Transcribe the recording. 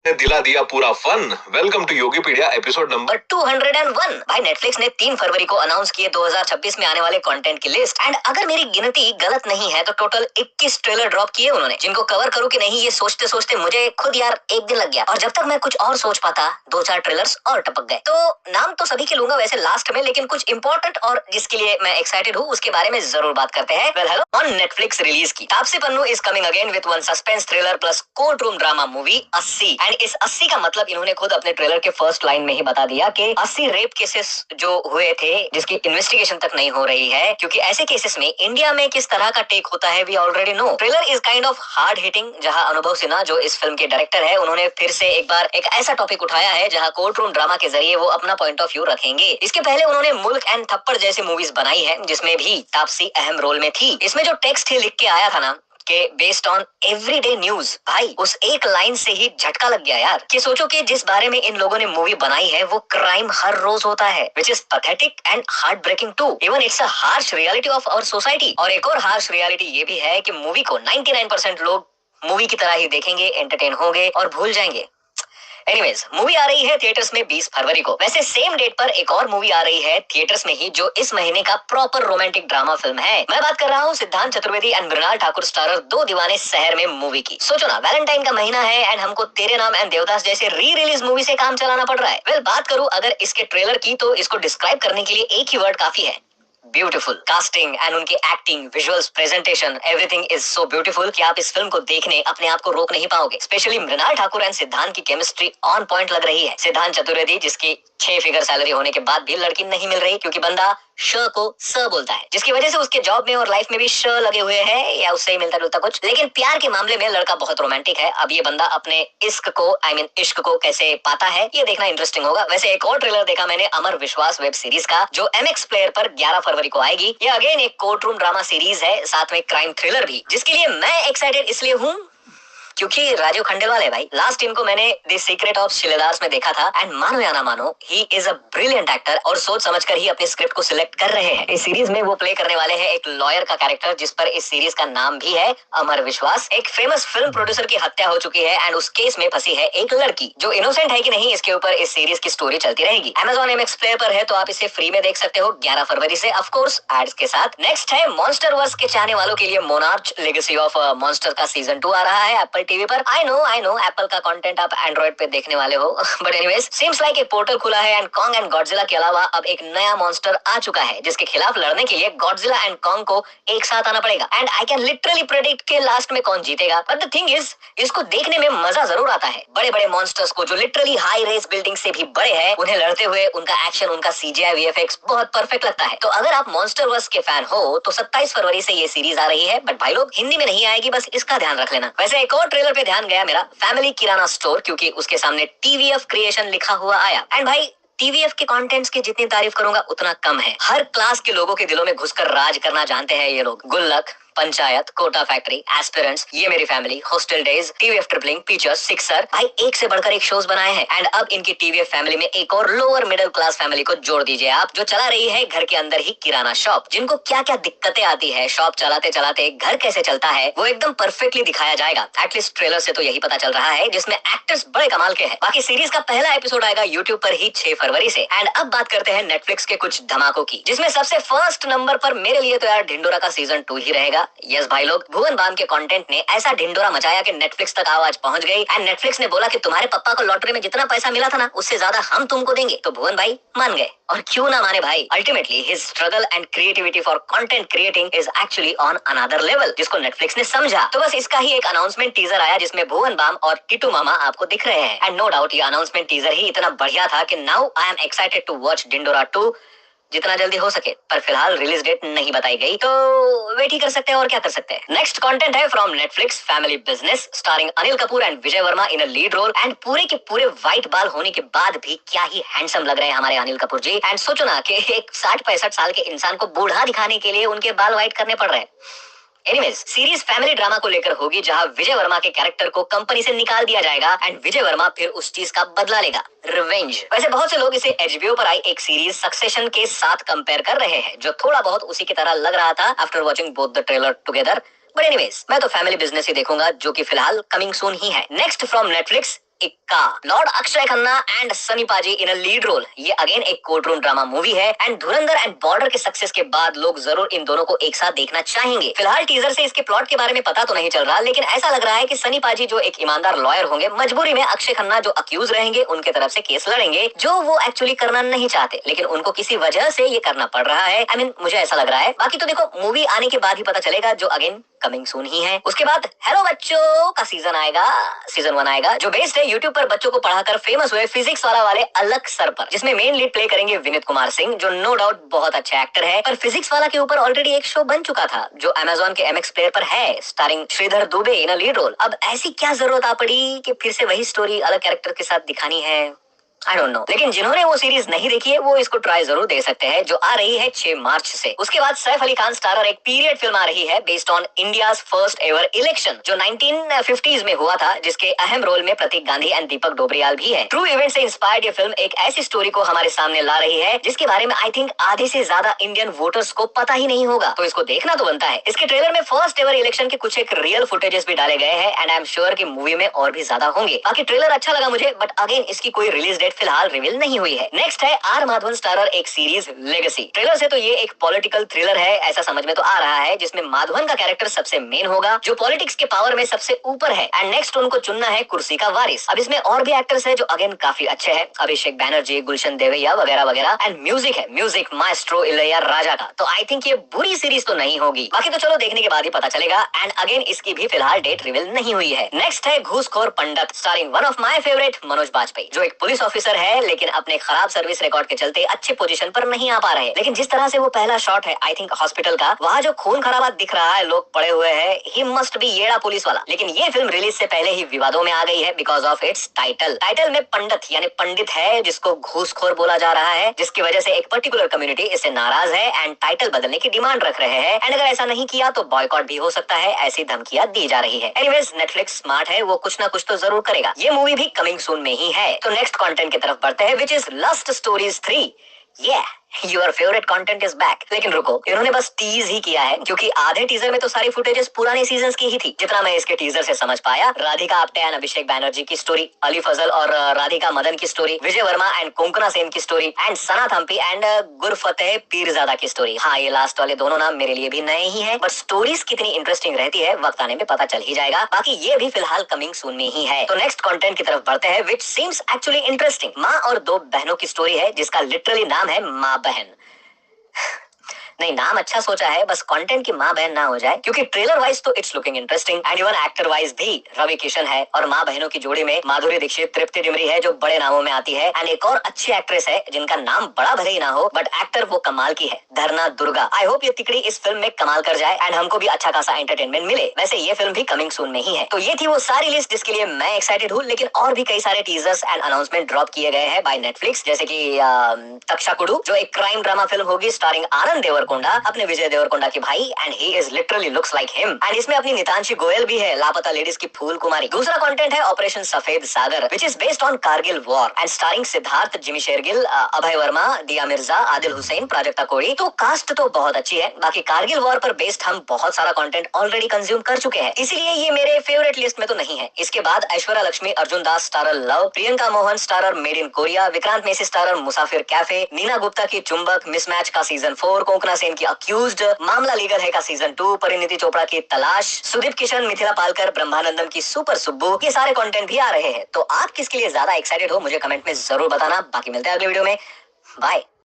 ने दिला दिया पूरा fun. Welcome to Yogipedia episode number 201। भाई नेटफ्लिक्स ने 3 फरवरी को अनाउंस किए 2026 में आने वाले कंटेंट की लिस्ट। एंड अगर मेरी गिनती गलत नहीं है तो टोटल 21 ट्रेलर ड्रॉप किए उन्होंने, जिनको कवर करूं कि नहीं ये सोचते सोचते मुझे खुद यार एक दिन लग गया। और जब तक मैं कुछ और सोच पाता 2-4 ट्रेलर्स और टपक गए। तो नाम तो सभी के लूंगा वैसे लास्ट में, लेकिन कुछ इंपॉर्टेंट और जिसके लिए मैं एक्साइटेड हूँ उसके बारे में जरूर बात करते हैं। Well hello, on Netflix release की Taapsee Pannu is coming again with one suspense thriller plus court room drama movie 80। And इस 80 का मतलब इन्होंने खुद अपने ट्रेलर के फर्स्ट लाइन में ही बता दिया कि 80 रेप केसेस जो हुए थे जिसकी इन्वेस्टिगेशन तक नहीं हो रही है, क्योंकि ऐसे केसेस में इंडिया में किस तरह का टेक होता है we already know. Trailer is kind of hard hitting, जहां अनुभव सिन्हा जो इस फिल्म के डायरेक्टर है उन्होंने फिर से एक बार एक ऐसा टॉपिक उठाया है जहां कोर्ट रूम ड्रामा के जरिए वो अपना पॉइंट ऑफ व्यू रखेंगे। इसके पहले उन्होंने मुल्क एंड थप्पड़ जैसी मूवीज बनाई है जिसमें भी तापसी अहम रोल में थी। इसमें जो टेक्स्ट ही लिख के आया था ना के बेस्ड ऑन एवरीडे न्यूज, भाई उस एक लाइन से ही झटका लग गया यार। कि सोचो कि जिस बारे में इन लोगों ने मूवी बनाई है वो क्राइम हर रोज होता है, which is pathetic and heartbreaking too. Even it's a harsh reality of our society. और एक और हार्श रियलिटी ये भी है कि मूवी को 99% लोग मूवी की तरह ही देखेंगे, एंटरटेन होंगे और भूल जाएंगे। एनीवेज, मूवी आ रही है थिएटर्स में 20 फरवरी को। वैसे सेम डेट पर एक और मूवी आ रही है थिएटर्स में ही जो इस महीने का प्रॉपर रोमांटिक ड्रामा फिल्म है। मैं बात कर रहा हूँ सिद्धांत चतुर्वेदी एंड मृणाल ठाकुर स्टारर दो दीवाने शहर में मूवी की। सोचो ना, वैलेंटाइन का महीना है एंड हमको तेरे नाम एंड देवदास जैसे री रिलीज मूवी से काम चलाना पड़ रहा है। वेल, बात करूँ अगर इसके ट्रेलर की तो इसको डिस्क्राइब करने के लिए एक ही वर्ड काफी है, ब्यूटीफुल। कास्टिंग एंड उनकी acting, visuals, presentation, everything is so beautiful कि आप इस फिल्म को देखने अपने आप को रोक नहीं पाओगे। स्पेशली मृणाल ठाकुर एंड सिद्धांत की केमिस्ट्री ऑन पॉइंट लग रही है। सिद्धांत चतुर्वेदी जिसकी 6 फिगर सैलरी होने के बाद भी लड़की नहीं मिल रही क्योंकि बंदा श को स बोलता है, जिसकी वजह से उसके जॉब में और लाइफ में भी श लगे हुए हैं या उससे ही मिलता जुलता कुछ। लेकिन प्यार के मामले में लड़का बहुत रोमांटिक है। अब ये बंदा अपने इश्क को इश्क को कैसे पाता है ये देखना इंटरेस्टिंग होगा। वैसे एक और ट्रेलर देखा मैंने अमर विश्वास वेब सीरीज का जो MX प्लेयर पर 11 फरवरी को आएगी। ये अगेन एक कोर्ट रूम ड्रामा सीरीज है, साथ में क्राइम थ्रिलर भी, जिसके लिए मैं एक्साइटेड इसलिए हूँ क्योंकि राजीव खंडेलवाल है भाई। लास्ट इनको मैंने द सीक्रेट ऑफ शिलेदार्स में देखा था एंड मानो या ना मानो he is a brilliant actor और सोच समझकर ही अपनी स्क्रिप्ट को सिलेक्ट कर रहे हैं। इस सीरीज में वो प्ले करने वाले हैं एक लॉयर का कैरेक्टर जिस पर इस सीरीज का नाम भी है अमर विश्वास। एक फेमस फिल्म प्रोड्यूसर की हत्या हो चुकी है एंड उस केस में फंसी है एक लड़की जो इनोसेंट है कि नहीं, इसके ऊपर इस सीरीज की स्टोरी चलती रहेगी। Amazon MX प्लेयर पर है तो आप इसे फ्री में देख सकते हो 11 फरवरी से, ऑफ कोर्स एड्स के साथ। नेक्स्ट है मॉन्स्टर वर्स के चाहने वालों के लिए मोनार्च लेगेसी ऑफ मॉन्स्टर का सीजन 2 आ रहा है एप्पल टीवी पर। आई नो एप्पल का कंटेंट आप एंड्रॉइड पे देखने वाले हो बट एनीवेज, सीम्स लाइक एक पोर्टल खुला है एंड कॉन्ग एंड गॉडजिला के अलावा अब एक नया मॉन्स्टर आ चुका है जिसके खिलाफ लड़ने के लिए गॉडजिला एंड कॉन्ग को एक साथ आना पड़ेगा। And I can literally predict के लास्ट में कौन जीतेगा। बट द थिंग इज, इसको देखने में मजा जरूर आता है। बड़े बड़े मॉन्स्टर्स को जो लिटरली हाई रेस बिल्डिंग से भी बड़े हैं, उन्हें लड़ते हुए उनका एक्शन, उनका CGI VFX बहुत परफेक्ट लगता है। तो अगर आप मॉन्स्टर वर्स के फैन हो तो 27 फरवरी से ये सीरीज आ रही है, बट भाई लोग हिंदी में नहीं आएगी, बस इसका ध्यान रख लेना। वैसे एक और ट्रेलर पे ध्यान गया मेरा, फैमिली किराना स्टोर, क्योंकि उसके सामने TVF क्रिएशन लिखा हुआ आया। एंड भाई TVF के कंटेंट्स की जितनी तारीफ करूंगा उतना कम है। हर क्लास के लोगों के दिलों में घुसकर राज करना जानते हैं ये लोग। गुल्लक, पंचायत, कोटा फैक्ट्री, एस्पिरेंट्स, ये मेरी family, hostel days, TVF tripling, pictures, sixer, भाई एक से बढ़कर एक शोज बनाए हैं। एंड अब इनकी TVF फैमिली में एक और लोअर मिडिल क्लास फैमिली को जोड़ दीजिए आप, जो चला रही है घर के अंदर ही किराना शॉप। जिनको क्या क्या दिक्कतें आती है शॉप चलाते चलाते, घर कैसे चलता है, वो एकदम परफेक्टली दिखाया जाएगा। एटलीस्ट ट्रेलर से तो यही पता चल रहा है, जिसमें एक्टर्स बड़े कमाल के हैं। बाकी सीरीज का पहला एपिसोड आएगा यूट्यूब पर ही 6 फरवरी से। एंड अब बात करते हैं नेटफ्लिक्स के कुछ धमाकों की, जिसमें सबसे फर्स्ट नंबर पर मेरे लिए तो यार ढिंडोरा का सीजन 2 ही रहेगा। यस भाई लोग, भुवन बाम के कंटेंट ने ऐसा ढिंडोरा मचाया कि नेटफ्लिक्स तक आवाज पहुंच गई एंड नेटफ्लिक्स ने बोला कि तुम्हारे पापा को लॉटरी में जितना पैसा मिला था ना उससे ज्यादा हम तुमको देंगे। तो भुवन भाई मान गए, और क्यों ना माने भाई। Ultimately his struggle and creativity for content creating is actually on another level, जिसको नेटफ्लिक्स ने समझा। तो बस इसका ही एक अनाउंसमेंट टीजर आया जिसमें भुवन बाम और टिटू मामा आपको दिख रहे हैं। एंड नो डाउट ये अनाउंसमेंट टीजर ही इतना बढ़िया था कि now I am excited to watch Dhindora 2 जितना जल्दी हो सके। पर फिलहाल रिलीज डेट नहीं बताई गई, तो वेट ही कर सकते हैं और क्या कर सकते हैं। नेक्स्ट कंटेंट है from Netflix, Family Business, starring Anil Kapoor and Vijay Varma in a lead role. And पूरे के पूरे व्हाइट बाल होने के बाद भी क्या ही हैंडसम लग रहे हैं हमारे अनिल कपूर जी। एंड सोचो ना कि एक 60-65 साल के इंसान को बूढ़ा दिखाने के लिए उनके बाल व्हाइट करने पड़ रहे हैं। एनीवेज, सीरीज फैमिली ड्रामा को लेकर होगी जहां विजय वर्मा के कैरेक्टर को कंपनी से निकाल दिया जाएगा एंड विजय वर्मा फिर उस चीज का बदला लेगा, रिवेंज। वैसे बहुत से लोग इसे HBO पर आई एक सीरीज सक्सेशन के साथ कंपेयर कर रहे हैं, जो थोड़ा बहुत उसी की तरह लग रहा था after watching both the trailer together. But anyways, मैं तो फैमिली बिजनेस ही देखूंगा जो कि फिलहाल कमिंग सून ही है। नेक्स्ट फ्रॉम नेटफ्लिक्स, एक का। लॉर्ड अक्षय खन्ना एंड सनी पाजी इन अ लीड रोल। ये अगेन एक कोर्ट रूम ड्रामा मूवी है एंड धुरंधर एंड बॉर्डर के सक्सेस के बाद लोग जरूर इन दोनों को एक साथ देखना चाहेंगे। फिलहाल टीजर से इसके प्लॉट के बारे में पता तो नहीं चल रहा, लेकिन ऐसा लग रहा है कि सनी पाजी जो एक ईमानदार लॉयर होंगे, मजबूरी में अक्षय खन्ना जो अक्यूज रहेंगे उनके तरफ से केस लड़ेंगे, जो वो एक्चुअली करना नहीं चाहते, लेकिन उनको किसी वजह से ये करना पड़ रहा है। I mean, मुझे ऐसा लग रहा है। बाकी तो देखो, मूवी आने के बाद ही पता चलेगा, जो अगेन कमिंग सून ही है। उसके बाद हेलो बच्चों का सीजन आएगा, सीजन 1 आएगा, जो बेस्ड है यूट्यूब पर बच्चों को पढ़ाकर फेमस हुए फिजिक्स वाला वाले अलग सर पर, जिसमें मेन लीड प्ले करेंगे विनीत कुमार सिंह, जो नो डाउट बहुत अच्छा एक्टर है। पर फिजिक्स वाला के ऊपर ऑलरेडी एक शो बन चुका था जो अमेजोन के MX प्लेयर पर है, starring Shridhar Dubey in a lead role. अब ऐसी क्या जरूरत आ पड़ी कि फिर से वही स्टोरी अलग कैरेक्टर के साथ दिखानी है? I don't know। लेकिन जिन्होंने वो सीरीज नहीं देखी है वो इसको ट्राई जरूर दे सकते हैं, जो आ रही है 6 मार्च से। उसके बाद सैफ अली खान स्टारर एक पीरियड फिल्म आ रही है based on India's first ever election, जो 1950s में हुआ था, जिसके अहम रोल में प्रतीक गांधी एंड दीपक डोबरियाल भी है। ट्रू इवेंट से इंस्पायर्ड ये फिल्म एक ऐसी स्टोरी को हमारे सामने ला रही है जिसके बारे में आई थिंक आधे से ज्यादा इंडियन वोटर्स को पता ही नहीं होगा, तो इसको देखना तो बनता है। इसके ट्रेलर में फर्स्ट एवर इलेक्शन के कुछ एक रियल फुटेजेस भी डाले गए हैं एंड आई एम श्योर कि मूवी में और भी ज्यादा होंगे। बाकी ट्रेलर अच्छा लगा मुझे, बट अगेन इसकी कोई रिलीज डेट फिलहाल रिवील नहीं हुई है। नेक्स्ट है आर माधवन स्टारर एक सीरीज लेगेसी। ट्रेलर से तो ये एक पॉलिटिकल थ्रिलर है ऐसा समझ में तो आ रहा है, जिसमें माधवन का कैरेक्टर सबसे मेन होगा, जो पॉलिटिक्स के पावर में सबसे ऊपर है एंड नेक्स्ट उनको चुनना है कुर्सी का वारिस। अब इसमें और भी एक्टर्स है जो अगेन काफी अच्छे हैं, अभिषेक बैनर्जी, गुलशन देवैया वगैरह वगैरह, एंड म्यूजिक है, म्यूजिक माएस्ट्रो इलैया राजा का। तो आई थिंक ये बुरी सीरीज तो नहीं होगी। बाकी तो चलो देखने के बाद ही पता चलेगा एंड अगेन इसकी भी फिलहाल डेट रिवील नहीं हुई है। नेक्स्ट है Ghooskhor Pandit starring one of my favourite Manoj Bajpayee, जो एक पुलिस ऑफिसर है लेकिन अपने खराब सर्विस रिकॉर्ड के चलते अच्छे पोजीशन पर नहीं आ पा रहे। लेकिन जिस तरह से वो पहला शॉट है आई थिंक हॉस्पिटल का, वहाँ जो खून खराबा दिख रहा है, लोग पड़े हुए हैं, ही मस्ट बी येड़ा पुलिस वाला। लेकिन ये फिल्म रिलीज से पहले ही विवादों में आ गई है because of its title. Title में पंडित यानी पंडित है जिसको घूसखोर बोला जा रहा है, जिसकी वजह से एक पर्टिकुलर कम्युनिटी इससे नाराज है एंड टाइटल बदलने की डिमांड रख रहे हैं एंड अगर ऐसा नहीं किया तो बॉयकॉट भी हो सकता है, ऐसी धमकियां दी जा रही है। एनीवेज नेटफ्लिक्स स्मार्ट है, वो कुछ ना कुछ तो जरूर करेगा। ये मूवी भी कमिंग सून में ही है। तो नेक्स्ट कंटेंट की तरफ बढ़ते हैं, which is Lust Stories 3। Yeah, your favourite content is back. लेकिन रुको, इन्होंने बस टीज ही किया है, क्योंकि आधे टीजर में तो सारी फुटेजेस पुराने सीजन्स की ही थी। जितना मैं इसके टीजर से समझ पाया, राधिका आप्टे एंड अभिषेक बैनर्जी की स्टोरी, अली फजल और राधिका मदन की स्टोरी, विजय वर्मा एंड कोंकणा सेन की story and Sana Thampi and Gurfateh Pirzada की स्टोरी। हाँ, ये लास्ट वाले दोनों नाम मेरे लिए भी नए ही है, बट स्टोरीज कितनी इंटरेस्टिंग रहती है वक्त आने में पता चल ही जाएगा। बाकी ये भी फिलहाल कमिंग सून में ही है। तो नेक्स्ट कंटेंट की तरफ बढ़ते हैं, विच सीम्स एक्चुअली इंटरेस्टिंग। माँ और दो बहनों की स्टोरी है जिसका लिटरली नाम है माँ बहन। नहीं, नाम अच्छा सोचा है, बस कंटेंट की माँ बहन ना हो जाए, क्योंकि ट्रेलर वाइज तो it's looking interesting and even actor wise भी रवि किशन है और माँ बहनों की जोड़ी में माधुरी दीक्षित, तृप्ति डिमरी है जो बड़े नामों में आती है एंड एक और अच्छी एक्ट्रेस है जिनका नाम बड़ा भले ही ना हो बट एक्टर वो कमाल की है, धरना दुर्गा। आई होप ये तिकड़ी इस फिल्म में कमाल कर जाए एंड हमको भी अच्छा खासा एंटरटेनमेंट मिले। वैसे ये फिल्म भी कमिंग सून में ही है। तो ये थी वो सारी लिस्ट जिसके लिए मैं एक्साइटेड हूँ, लेकिन और भी कई सारे टीजर्स एंड अनाउंसमेंट ड्रॉप किए गए हैं बाय नेटफ्लिक्स, जैसे की तक्षाकुडू, जो एक क्राइम ड्रामा फिल्म होगी स्टारिंग आनंद देवरकोंडा, अपने विजय देवरकोंडा की भाई, and he is literally looks like him and इसमें अपनी नितांशी गोयल भी है, लापता लेडीज की फूल कुमारी। दूसरा कंटेंट है operation Safed Sagar, which is based on Kargil war and starring Siddharth, Jimmy Shergill, Abhay Varma, Dia Mirza, Adil Hussain, Prajakta कोड़ी। तो कास्ट तो बहुत अच्छी है। बाकी कारगिल वॉर पर बेस्ड हम बहुत सारा कंटेंट ऑलरेडी कंज्यूम कर चुके हैं, इसीलिए ये मेरे फेवरेट लिस्ट में तो नहीं है। इसके बाद Aishwarya Lakshmi, Arjun Das starrer love, Priyanka Mohan starrer made in Korea, Vikrant Massey starrer Musafir cafe, Neena Gupta की चुंबक, मिसमैच का सीजन 4, कोंकणा सेन की अक्यूज्ड, मामला लीगल है का सीजन 2, परिणीति चोपड़ा की तलाश, सुदीप किशन, मिथिला पालकर, ब्रह्मानंदम की सुपर सुब्बू, ये सारे कंटेंट भी आ रहे हैं। तो आप किसके लिए ज्यादा एक्साइटेड हो मुझे कमेंट में जरूर बताना। बाकी मिलते हैं अगले वीडियो में, बाय।